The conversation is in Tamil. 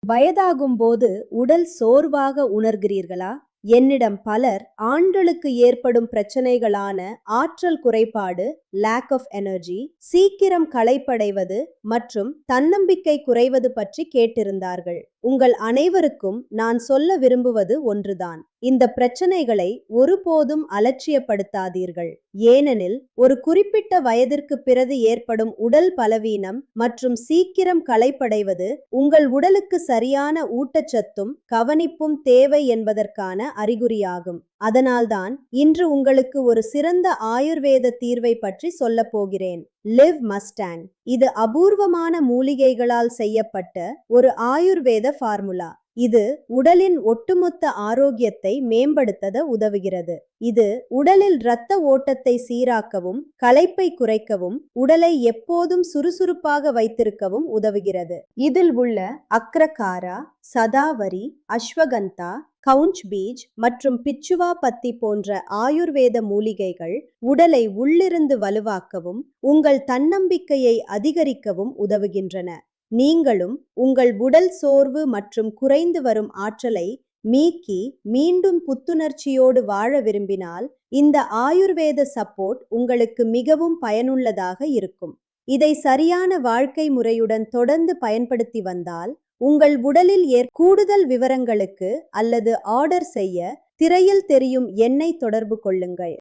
வயதாகும் போது உடல் சோர்வாக உணர்கிறீர்களா? என்னிடம் பலர் ஆண்களுக்கு ஏற்படும் பிரச்சனைகளான ஆற்றல் குறைபாடு, லேக் ஆஃப் எனர்ஜி, சீக்கிரம் களைப்படைவது மற்றும் தன்னம்பிக்கை குறைவது பற்றி கேட்டிருந்தார்கள். உங்கள் அனைவருக்கும் நான் சொல்ல விரும்புவது ஒன்றுதான். இந்த பிரச்சனைகளை ஒருபோதும் அலட்சியப்படுத்தாதீர்கள். ஏனெனில் ஒரு குறிப்பிட்ட வயதிற்கு பிறகு ஏற்படும் உடல் பலவீனம் மற்றும் சீக்கிரம் களைப்படைவது உங்கள் உடலுக்கு சரியான ஊட்டச்சத்தும் கவனிப்பும் தேவை என்பதற்கான அறிகுறியாகும். அதனால்தான் இன்று உங்களுக்கு ஒரு சிறந்த ஆயுர்வேத தீர்வை பற்றி சொல்ல போகிறேன். Live Mustang. இது அபூர்வமான மூலிகைகளால் செய்யப்பட்ட ஒரு ஆயுர்வேத ஃபார்முலா. இது உடலின் ஒட்டுமொத்த ஆரோக்கியத்தை மேம்படுத்த உதவுகிறது. இது உடலில் இரத்த ஓட்டத்தை சீராக்கவும், களைப்பை குறைக்கவும், உடலை எப்போதும் சுறுசுறுப்பாக வைத்திருக்கவும் உதவுகிறது. இதில் உள்ள அக்ரகாரா, சதாவரி, அஸ்வகந்தா, கவுஞ்ச் பீஜ் மற்றும் பிச்சுவா பத்தி போன்ற ஆயுர்வேத மூலிகைகள் உடலை உள்ளிருந்து வலுவாக்கவும், உங்கள் தன்னம்பிக்கையை அதிகரிக்கவும் உதவுகின்றன. நீங்களும் உங்கள் உடல் சோர்வு மற்றும் குறைந்து வரும் ஆற்றலை மீக்கி மீண்டும் புத்துணர்ச்சியோடு வாழ விரும்பினால் இந்த ஆயுர்வேத சப்போர்ட் உங்களுக்கு மிகவும் பயனுள்ளதாக இருக்கும். இதை சரியான வாழ்க்கை முறையுடன் தொடர்ந்து பயன்படுத்தி வந்தால் உங்கள் உடலில் கூடுதல் விவரங்களுக்கு அல்லது ஆர்டர் செய்ய திரையில் தெரியும் எண்ணை தொடர்பு கொள்ளுங்கள்.